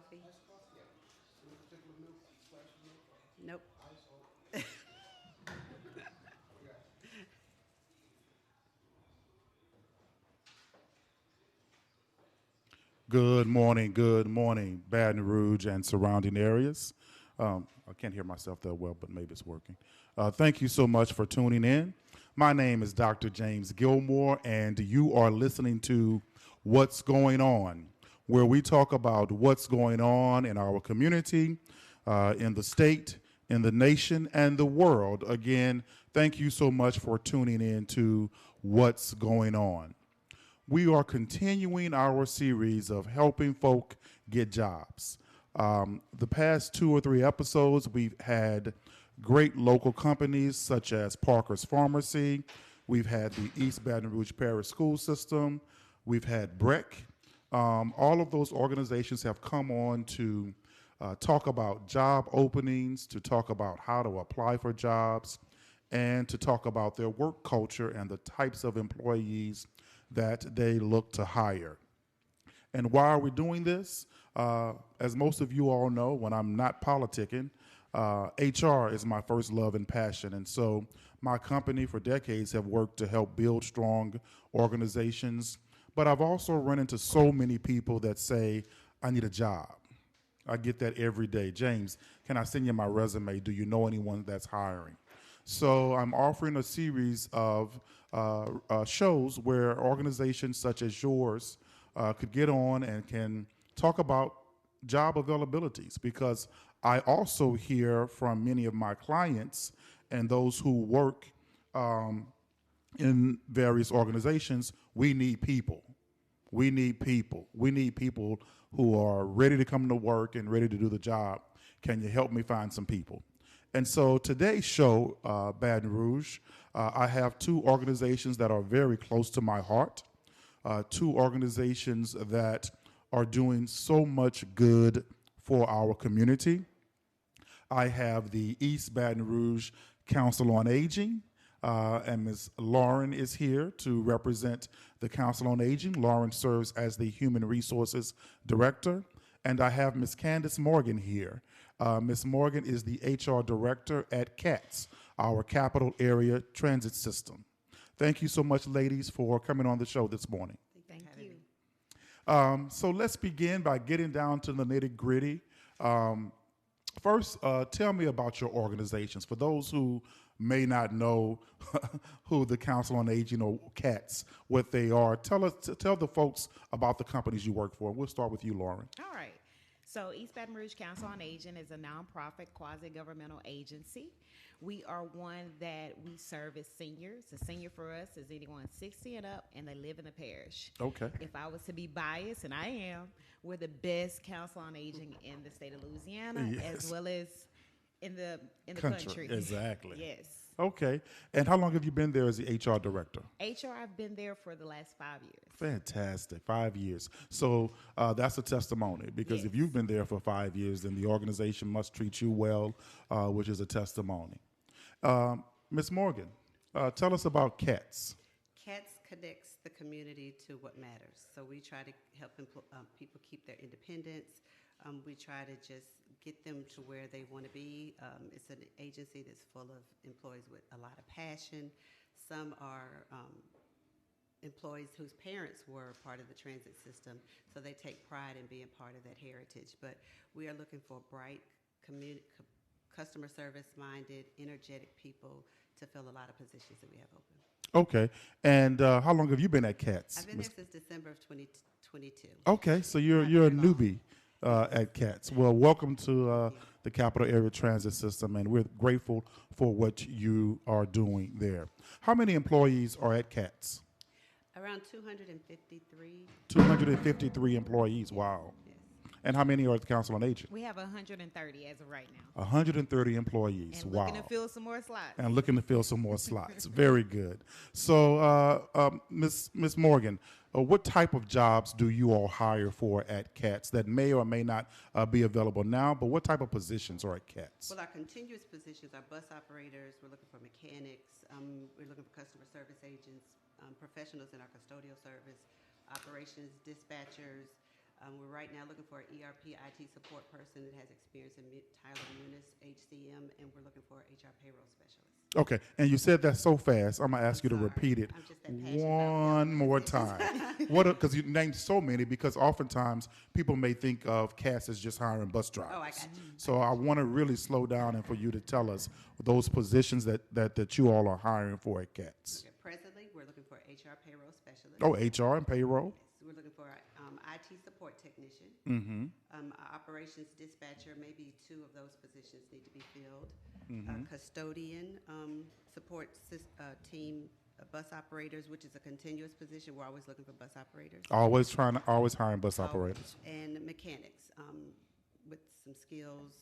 coffee? Nope. Good morning, Baton Rouge and surrounding areas. I can't hear myself that well, but maybe it's working. Thank you so much for tuning in. My name is Dr. James Gilmore, and you are listening to What's Going On, where we talk about what's going on in our community, in the state, in the nation, and the world. Again, thank you so much for tuning in to What's Going On. We are continuing our series of helping folk get jobs. The past 2 or 3 episodes, we've had great local companies such as Parker's Pharmacy. We've had the East Baton Rouge Parish School System. We've had BREC. All of those organizations have come on to talk about job openings, to talk about how to apply for jobs, and to talk about their work culture and the types of employees that they look to hire. And why are we doing this? As most of you all know, when I'm not politicking, HR is my first love and passion. And so my company for decades have worked to help build strong organizations. But I've also run into so many people that say, I need a job. I get that every day. James, can I send you my resume? Do you know anyone that's hiring? So I'm offering a series of shows where organizations such as yours could get on and can talk about job availabilities, because I also hear from many of my clients and those who work in various organizations, we need people. We need people. We need people who are ready to come to work and ready to do the job. Can you help me find some people? And so today's show, Baton Rouge, I have two organizations that are very close to my heart, two organizations that are doing so much good for our community. I have the East Baton Rouge Council on Aging, and Ms. Lauren is here to represent the Council on Aging. Lauren serves as the Human Resources Director. And I have Ms. Candace Morgan here. Ms. Morgan is the HR Director at CATS, our Capital Area Transit System. Thank you so much, ladies, for coming on the show this morning. Thank you. So let's begin by getting down to the nitty-gritty. First, tell me about your organizations. For those who may not know who the Council on Aging or CATS, what they are, tell the folks about the companies you work for. We'll start with you, Lauren. All right. So East Baton Rouge Council on Aging is a nonprofit quasi-governmental agency. We are one that we service seniors. A senior for us is anyone 60 and up, and they live in the parish. Okay. If I was to be biased, and I am, we're the best council on aging in the state of Louisiana, Yes. as well as in the country. Exactly. Yes. Okay. And how long have you been there as the HR director? HR, I've been there for the last 5 years. Fantastic. 5 years. So that's a testimony, because if Yes. you've been there for 5 years, then the organization must treat you well, which is a testimony. Ms. Morgan, tell us about CATS. CATS connects the community to what matters. So we try to help people keep their independence. We try to just get them to where they want to be. It's an agency that's full of employees with a lot of passion. Some are employees whose parents were part of the transit system, so they take pride in being part of that heritage. But we are looking for bright, customer service-minded, energetic people to fill a lot of positions that we have open. Okay. And how long have you been at CATS? I've been there since December of 2022. Okay, so you're Not a very long. newbie at CATS. Well, welcome to the Capital Area Transit System, and we're grateful for what you are doing there. How many employees are at CATS? Around 253. 253 employees. Wow. Yes. And how many are at the Council on Aging? We have 130 as of right now. 130 employees. And Wow. looking to fill some more slots. And looking to fill some more slots. Very good. So, Ms. Morgan, what type of jobs do you all hire for at CATS that may or may not be available now, but what type of positions are at CATS? Well, our continuous positions are bus operators. We're looking for mechanics. We're looking for customer service agents, professionals in our custodial service, operations dispatchers, We're right now looking for an ERP IT support person that has experience in Tyler Munis, HCM, and we're looking for an HR payroll specialist. Okay, and you said that so fast. I'm gonna ask you to Sorry. repeat it I'm just that passionate about one filling more positions. time. Because you named so many. Because oftentimes people may think of CAS as just hiring bus drivers. Oh, I got you. So I want to really slow down and for you to tell us those positions that you all are hiring for at CATS. Okay, presently, we're looking for an HR payroll specialist. Oh, HR and payroll. Yes, we're looking for an IT support technician. Mm-hmm. Operations dispatcher, maybe 2 of those positions need to be filled. Mm-hmm. Custodian, support team, bus operators, which is a continuous position. We're always looking for bus operators. Always hiring bus operators. And mechanics, with some skills.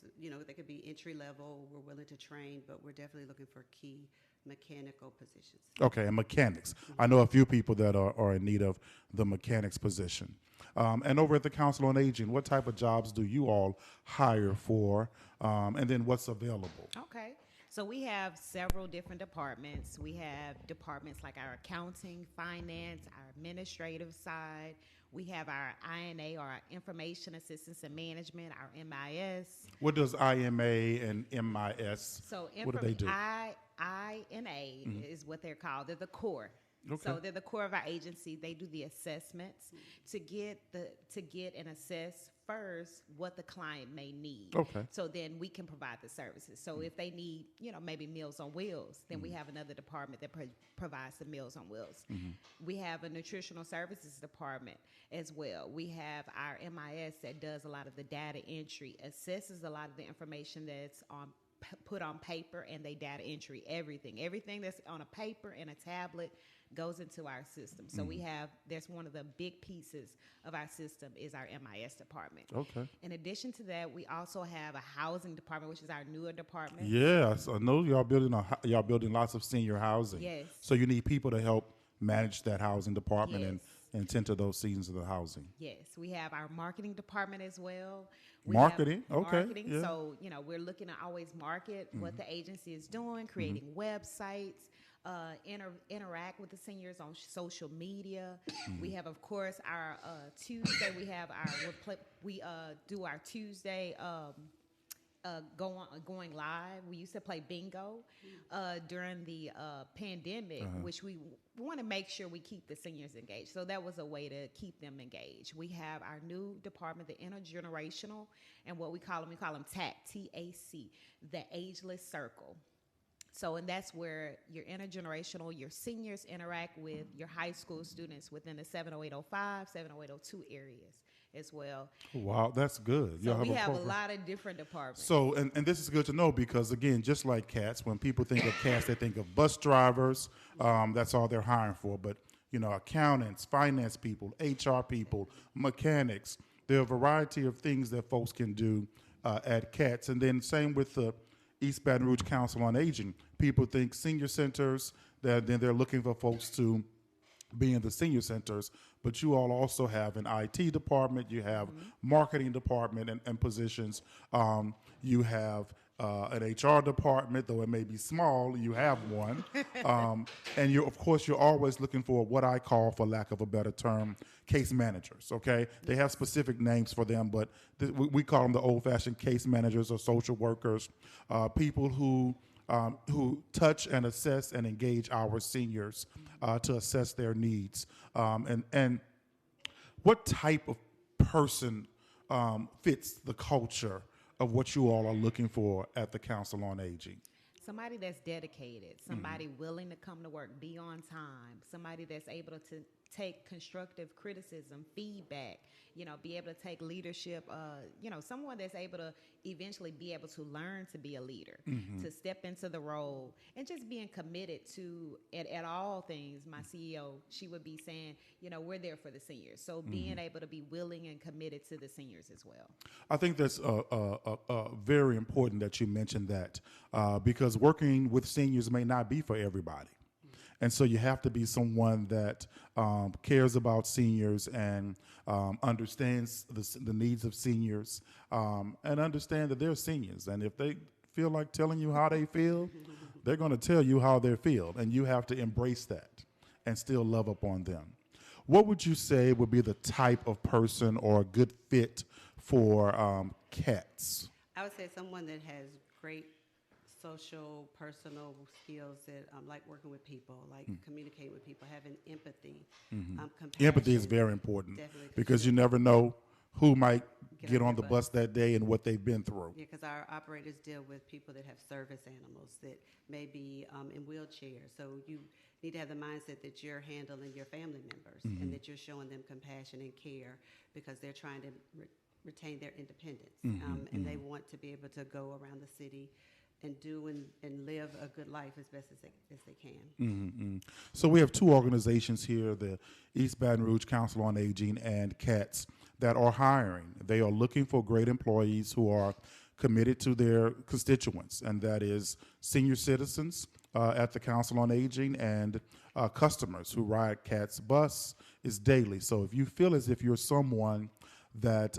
They could be entry level. We're willing to train, but we're definitely looking for key mechanical positions. Okay, and mechanics. I know a few people that are in need of the mechanics position. And over at the Council on Aging, what type of jobs do you all hire for, and then what's available? Okay. So we have several different departments. We have departments like our accounting, finance, our administrative side. We have our INA, or our Information Assistance and Management, our MIS. What does IMA and MIS, So what do they do? INA is what they're called. They're the core. Okay. So they're the core of our agency. They do the assessments to get and assess first what the client may need. Okay. So then we can provide the services. So if they need, maybe Meals on Wheels, then we have another department that provides the Meals on Wheels. We have a nutritional services department as well. We have our MIS that does a lot of the data entry, assesses a lot of the information that's put on paper, and they data entry everything that's on a paper and a tablet goes into our system. So there's one of the big pieces of our system is our MIS department. Okay. In addition to that, we also have a housing department, which is our newer department. Yes, I know y'all building lots of senior housing. Yes. So you need people to help manage that housing department Yes. and tend to those seasons of the housing. Yes, we have our marketing department as well. We Marketing, have okay, Marketing, yeah. so we're looking to always market what the agency is doing, creating websites, interact with the seniors on social media. We have, of course, our Tuesday. We have we do our Tuesday. Going live. We used to play bingo during the pandemic, which we want to make sure we keep the seniors engaged. So that was a way to keep them engaged. We have our new department, the intergenerational, and what we call them TAC, T-A-C, the ageless circle. So, and that's where your intergenerational, your seniors interact with your high school students within the 70805, 70802 areas as well. Wow, that's good. So we have a program. lot of different departments. So, and this is good to know because, again, just like CATS, when people think of CATS, they think of bus drivers. That's all they're hiring for. But, accountants, finance people, HR people, mechanics. There are a variety of things that folks can do at CATS. And then same with the East Baton Rouge Council on Aging. People think senior centers, then they're looking for folks to be in the senior centers, but you all also have an IT department, you have marketing department and positions, you have an HR department, though it may be small, you have one, and you're always looking for what I call, for lack of a better term, case managers, okay? They have specific names for them, but we call them the old-fashioned case managers or social workers, people who touch and assess and engage our seniors to assess their needs. And what type of person fits the culture of what you all are looking for at the Council on Aging? Somebody that's dedicated, somebody willing to come to work, be on time, somebody that's able to take constructive criticism, feedback, be able to take leadership, someone that's able to eventually be able to learn to be a leader, to step into the role, and just being committed to, at all things, my CEO, she would be saying, we're there for the seniors. So being able to be willing and committed to the seniors as well. I think that's very important that you mentioned that because working with seniors may not be for everybody. And so you have to be someone that cares about seniors and understands the needs of seniors and understand that they're seniors. And if they feel like telling you how they feel, they're going to tell you how they feel. And you have to embrace that and still love upon them. what would you say would be the type of person or a good fit for CATS? I would say someone that has great social, personal skills that like working with people, like communicating with people, having empathy, compassion. Empathy is very important Definitely, because you never know who might get on on your the bus that day and what they've been through. Yeah, because our operators deal with people that have service animals that may be in wheelchairs. So you need to have the mindset that you're handling your family members and that you're showing them compassion and care because they're trying to retain their independence. And they want to be able to go around the city and do and live a good life as best as they can. So we have two organizations here, the East Baton Rouge Council on Aging and CATS, that are hiring. They are looking for great employees who are committed to their constituents, and that is senior citizens at the Council on Aging and customers who ride CATS bus is daily. So if you feel as if you're someone that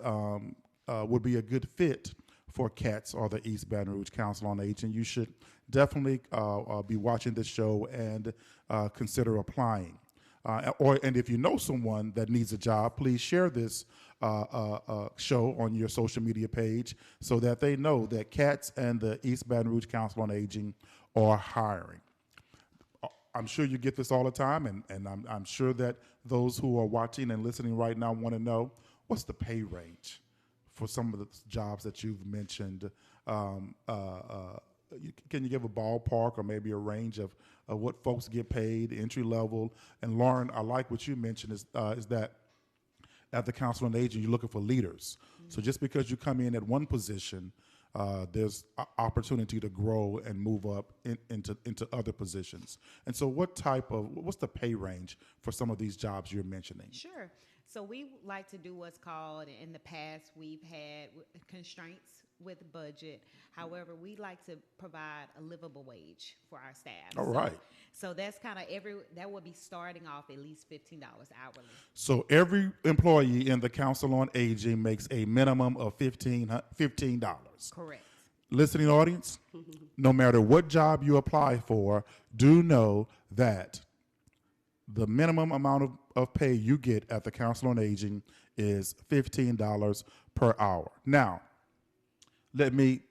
would be a good fit for CATS or the East Baton Rouge Council on Aging, you should definitely be watching this show and consider applying. And if you know someone that needs a job, please share this show on your social media page so that they know that CATS and the East Baton Rouge Council on Aging are hiring. I'm sure you get this all the time, and I'm sure that those who are watching and listening right now want to know, what's the pay range for some of the jobs that you've mentioned? Can you give a ballpark or maybe a range of what folks get paid, entry level? And Lauren, I like what you mentioned is that at the Council on Aging, you're looking for leaders. So just because you come in at one position, there's opportunity to grow and move up into other positions. And so what's the pay range for some of these jobs you're mentioning? Sure. So we like to do what's called, in the past, we've had constraints with budget. However, we like to provide a livable wage for our staff. All right. So that's kind of that would be starting off at least $15 hourly. So every employee in the Council on Aging makes a minimum of $15. Correct. Listening audience, no matter what job you apply for, do know that the minimum amount of pay you get at the Council on Aging is $15 per hour. Now, let me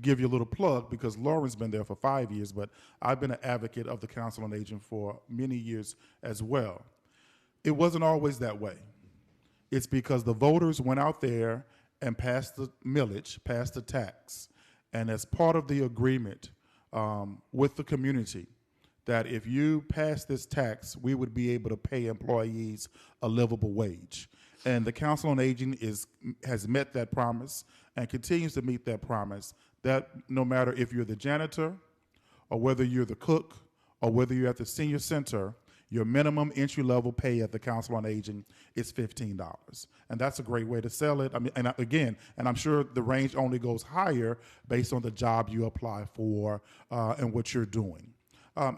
give you a little plug because Lauren's been there for 5 years, but I've been an advocate of the Council on Aging for many years as well. It wasn't always that way. It's because the voters went out there and passed the millage, passed the tax, and as part of the agreement with the community, that if you pass this tax, we would be able to pay employees a livable wage. And the Council on Aging has met that promise and continues to meet that promise, that no matter if you're the janitor or whether you're the cook or whether you're at the senior center, your minimum entry-level pay at the Council on Aging is $15. And that's a great way to sell it. I mean, and I'm sure the range only goes higher based on the job you apply for and what you're doing.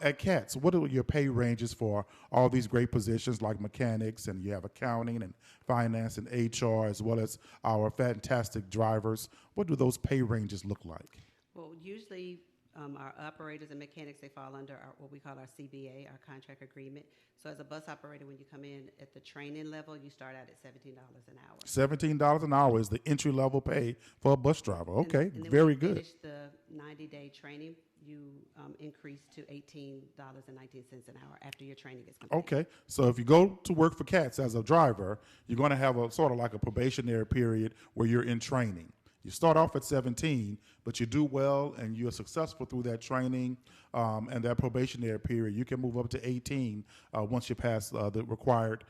At CATS, what are your pay ranges for all these great positions like mechanics, and you have accounting and finance and HR, as well as our fantastic drivers? What do those pay ranges look like? Well, usually our operators and mechanics, they fall under what we call our CBA, our contract agreement. So as a bus operator, when you come in at the training level, you start out at $17 an hour. $17 an hour is the entry-level pay for a bus driver. Okay, and then very when you good. finish the 90-day training, you increase to $18.19 an hour after your training is complete. Okay, so if you go to work for CATS as a driver, you're going to have a sort of like a probationary period where you're in training. You start off at 17, but you do well and you're successful through that training and that probationary period. You can move up to 18 once you pass the required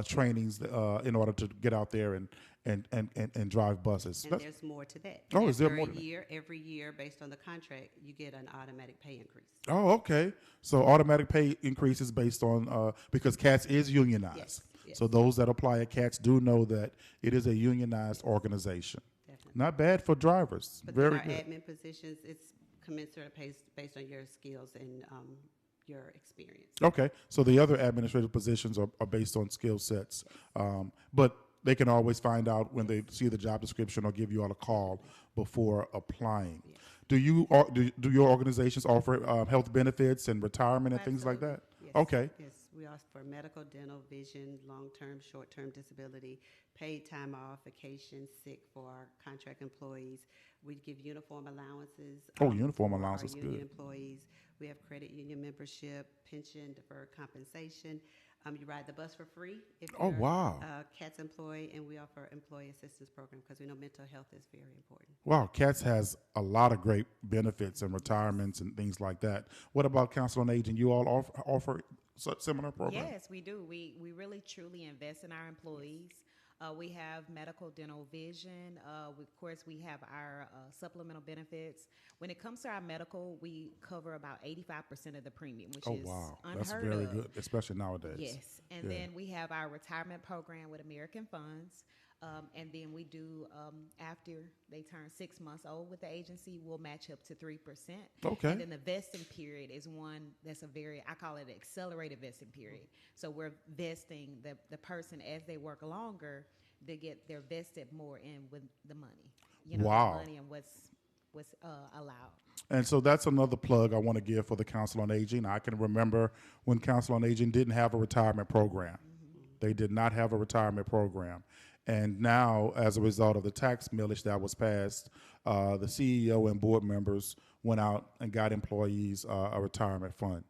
trainings in order to get out there and drive buses. And there's more to that. Oh, is there more to that? Every year, based on the contract, you get an automatic pay increase. Oh, okay. So automatic pay increases based on, because CATS is unionized. Yes. So those that apply at CATS do know that it is a unionized organization. Definitely. Not bad for drivers. But Very then our good. admin positions, it's commensurate based on your skills and your experience. Okay. So the other administrative positions are based on skill sets. But they can always find out when they see the job description or give you all a call before applying. Yes. Do your organizations offer health benefits and retirement and things like that? Yes. Okay. Yes, We offer medical, dental, vision, long-term, short-term disability, paid time off, vacation, sick for our contract employees. We give uniform allowances. Oh, uniform for allowance our is union good. employees. We have credit union membership, pension, deferred compensation. You ride the bus for free if Oh, you're wow. a CATS employee, and we offer employee assistance program because we know mental health is very important. Wow, CATS has a lot of great benefits and retirements and things like that. What about Council on Aging? You all offer such similar programs? Yes, we do. We really truly invest in our employees. We have medical, dental, vision. Of course, we have our supplemental benefits. When it comes to our medical, we cover about 85% of the premium, which Oh, is wow. unheard That's very of. good, especially nowadays. Yes, and Yeah. then we have our retirement program with American Funds. And then we do, after they turn 6 months old with the agency, we'll match up to 3%. Okay. And then the vesting period is one that's I call it an accelerated vesting period. So we're vesting the person as they work longer, they're vested more in with the money. Wow. The money and what's allowed. And so that's another plug I want to give for the Council on Aging. I can remember when Council on Aging didn't have a retirement program. They did not have a retirement program. And now, as a result of the tax millage that was passed, the CEO and board members went out and got employees a retirement fund.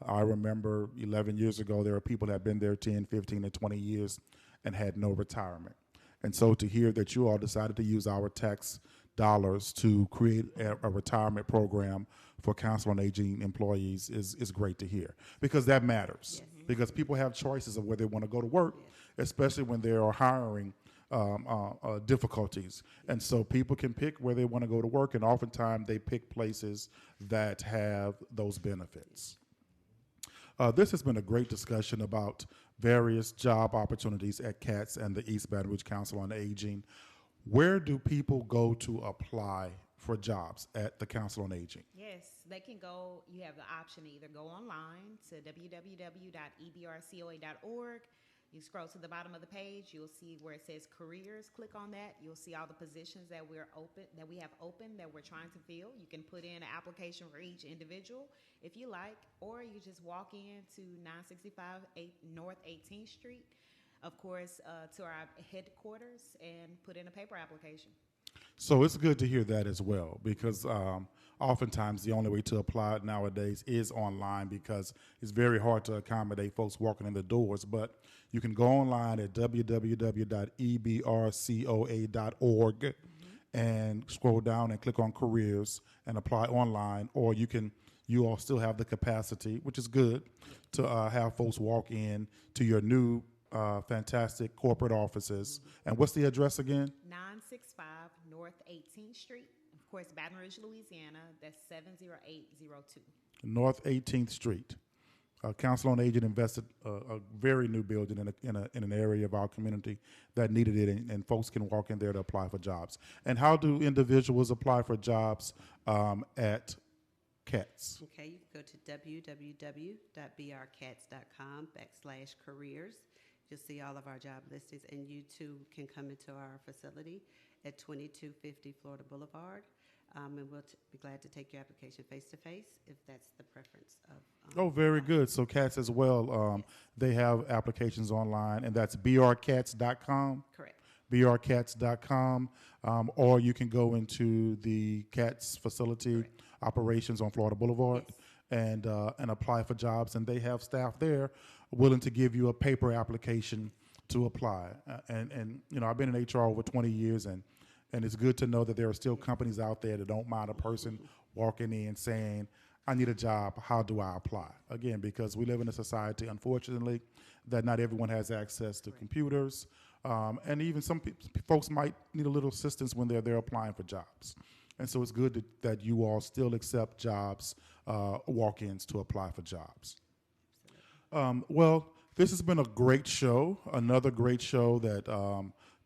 I remember 11 years ago, there were people that had been there 10, 15, and 20 years and had no retirement. And so to hear that you all decided to use our tax dollars to create a retirement program for Council on Aging employees is great to hear, because that matters. Yes. Because people have choices of where they want to go to work, especially when they are hiring difficulties. And so people can pick where they want to go to work, and oftentimes they pick places that have those benefits. This has been a great discussion about various job opportunities at CATS and the East Baton Rouge Council on Aging. Where do people go to apply for jobs at the Council on Aging? Yes, they can go. You have the option to either go online to www.ebrcoa.org. You scroll to the bottom of the page, you'll see where it says careers. Click on that. You'll see all the positions that we have open that we're trying to fill. You can put in an application for each individual if you like, or you just walk in to 965 North 18th Street, of course, to our headquarters, and put in a paper application. So it's good to hear that as well, because oftentimes the only way to apply nowadays is online, because it's very hard to accommodate folks walking in the doors. But you can go online at www.ebrcoa.org and scroll down and click on careers and apply online, or you all still have the capacity, which is good, to have folks walk in to your new fantastic corporate offices. And what's the address again? 965 North 18th Street, of course, Baton Rouge, Louisiana. That's 70802. North 18th Street. Council on Aging invested a very new building in an area of our community that needed it, and folks can walk in there to apply for jobs. And how do individuals apply for jobs at CATS? Okay, you can go to www.brcats.com/careers. You'll see all of our job listings, and you too can come into our facility at 2250 Florida Boulevard. And we'll be glad to take your application face-to-face if that's the preference of. Oh, very good. So CATS as well, they have applications online, and that's brcats.com. Correct. brcats.com, or you can go into the CATS facility operations on Florida Boulevard. Yes. And apply for jobs, and they have staff there willing to give you a paper application to apply. And you know, I've been in HR over 20 years, and it's good to know that there are still companies out there that don't mind a person walking in saying, I need a job, how do I apply? Again, because we live in a society, unfortunately, that not everyone has access to computers, and even some folks might need a little assistance when they're applying for jobs. And so it's good that you all still accept jobs, walk-ins to apply for jobs. Well, this has been a great show, another great show that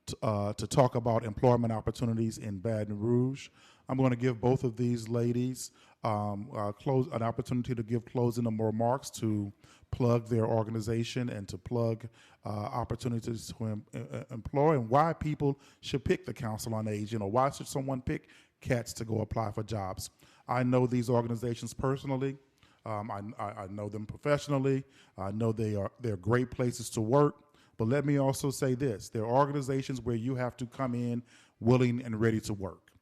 to talk about employment opportunities in Baton Rouge. I'm going to give both of these ladies an opportunity to give closing remarks, to plug their organization and to plug opportunities to employ, and why people should pick the Council on Aging, or why should someone pick CATS to go apply for jobs. I know these organizations personally. I know them professionally. I know they're great places to work. But let me also say this: there are organizations where you have to come in willing and ready to work.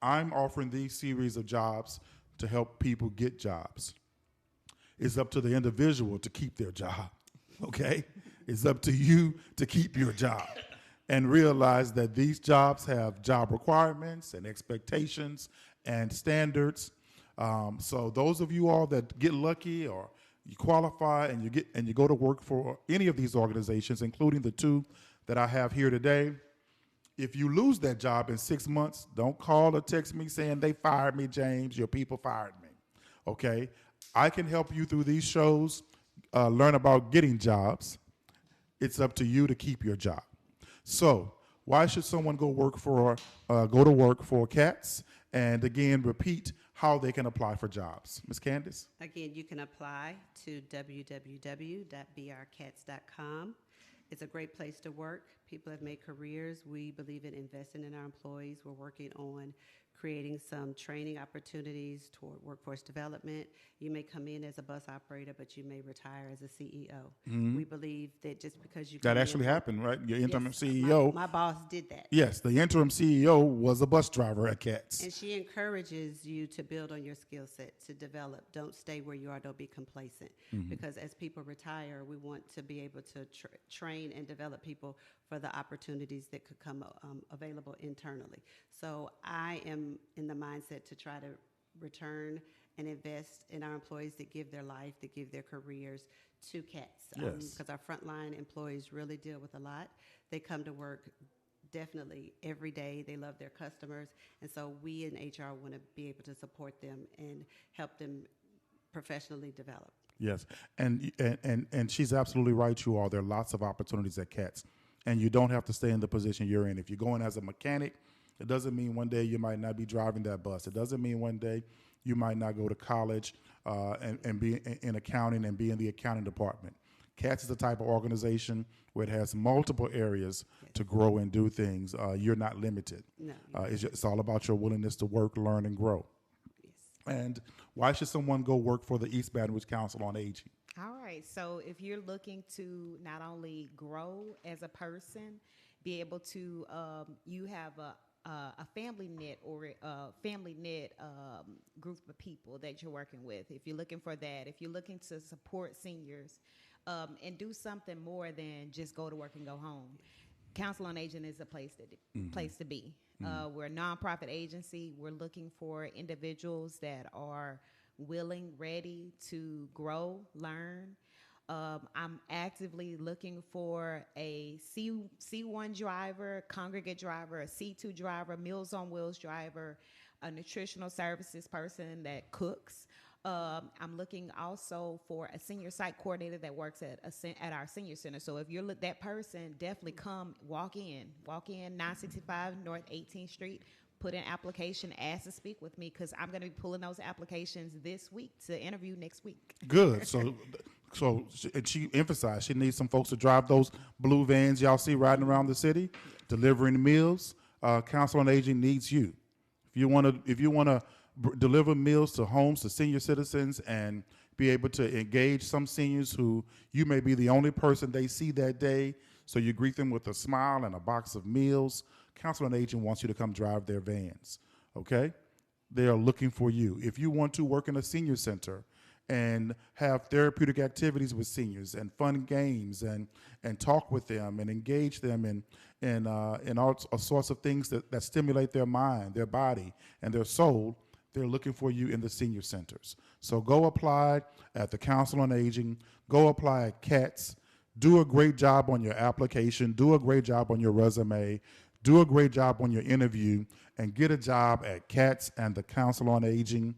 I'm offering these series of jobs to help people get jobs. It's up to the individual to keep their job, okay? It's up to you to keep your job and realize that these jobs have job requirements and expectations and standards. So those of you all that get lucky or you qualify and you go to work for any of these organizations, including the two that I have here today, if you lose that job in 6 months, don't call or text me saying they fired me, James, your people fired me, okay? I can help you through these shows, learn about getting jobs. It's up to you to keep your job. So why should someone go to work for CATS? And again, repeat how they can apply for jobs. Ms. Candace? Again, you can apply to www.brcats.com. It's a great place to work. People have made careers. We believe in investing in our employees. We're working on creating some training opportunities toward workforce development. You may come in as a bus operator, but you may retire as a CEO. We believe that just because you That come actually in, happened, right? Your interim Yes, CEO. my boss did that. Yes, the interim CEO was a bus driver at CATS. And she encourages you to build on your skill set, to develop. Don't stay where you are. Don't be complacent. Because as people retire, we want to be able to train and develop people for the opportunities that could come available internally. So I am in the mindset to try to return and invest in our employees that give their life, that give their careers to CATS. Yes. Because our frontline employees really deal with a lot. They come to work definitely every day. They love their customers. And so we in HR want to be able to support them and help them professionally develop. Yes, and she's absolutely right, you all. There are lots of opportunities at CATS, and you don't have to stay in the position you're in. If you're going as a mechanic, it doesn't mean one day you might not be driving that bus. It doesn't mean one day you might not go to college and be in accounting and be in the accounting department. CATS is the type of organization where it has multiple areas to grow and do things. You're not limited. No. It's all about your willingness to work, learn, and grow. Yes. And why should someone go work for the East Baton Rouge Council on Aging? All right. So if you're looking to not only grow as a person, be able to, you have a family knit or a family knit group of people that you're working with. If you're looking for that, if you're looking to support seniors and do something more than just go to work and go home, Council on Aging is a place to be. We're a nonprofit agency. We're looking for individuals that are willing, ready to grow, learn. I'm actively looking for a C1 driver, congregate driver, a C2 driver, Meals on Wheels driver, a nutritional services person that cooks. I'm looking also for a senior site coordinator that works at our senior center. So if you're that person, definitely come, walk in 965 North 18th Street, put in application, ask to speak with me, because I'm going to be pulling those applications this week to interview next week. Good. So and she emphasized she needs some folks to drive those blue vans y'all see riding around the city, delivering meals. Council on Aging needs you. If you want to deliver meals to homes, to senior citizens, and be able to engage some seniors who you may be the only person they see that day, so you greet them with a smile and a box of meals. Council on Aging wants you to come drive their vans, okay? They are looking for you. If you want to work in a senior center and have therapeutic activities with seniors and fun games and talk with them and engage them in all sorts of things that stimulate their mind, their body, and their soul, they're looking for you in the senior centers. So go apply at the Council on Aging. Go apply at CATS. Do a great job on your application. Do a great job on your resume. Do a great job on your interview, and get a job at CATS and the Council on Aging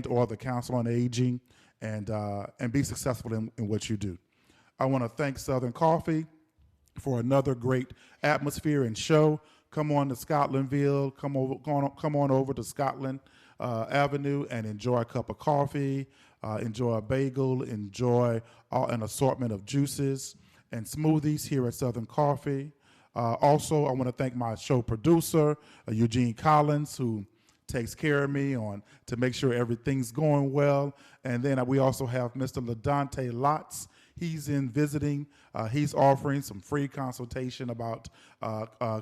or the Council on Aging, and be successful in what you do. I want to thank Southern Coffee for another great atmosphere and show. Come on to Scotlandville. Come on over to Scotland Avenue and enjoy a cup of coffee, enjoy a bagel, enjoy an assortment of juices and smoothies here at Southern Coffee. Also, I want to thank my show producer, Eugene Collins, who takes care of me on to make sure everything's going well. And then we also have Mr. LaDante Lotz. He's in visiting. He's offering some free consultation about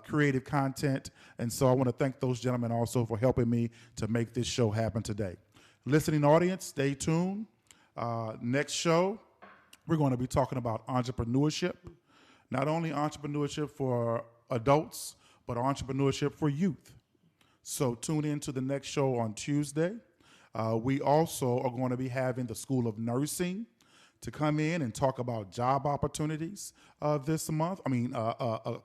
creative content. And so I want to thank those gentlemen also for helping me to make this show happen today. Listening audience, stay tuned. Next show, we're going to be talking about entrepreneurship. Not only entrepreneurship for adults, but entrepreneurship for youth. So tune in to the next show on Tuesday. We also are going to be having the School of Nursing to come in and talk about job opportunities this month.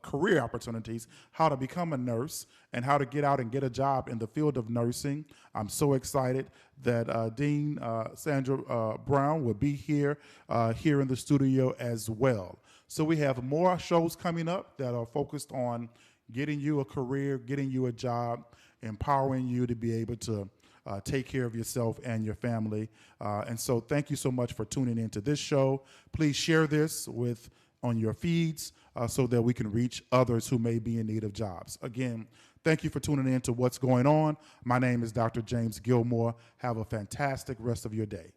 Career opportunities, how to become a nurse and how to get out and get a job in the field of nursing. I'm so excited that Dean Sandra Brown will be here in the studio as well. So we have more shows coming up that are focused on getting you a career, getting you a job, empowering you to be able to take care of yourself and your family. And so thank you so much for tuning into this show. Please share this on your feeds so that we can reach others who may be in need of jobs. Again, thank you for tuning in to What's Going On. My name is Dr. James Gilmore. Have a fantastic rest of your day.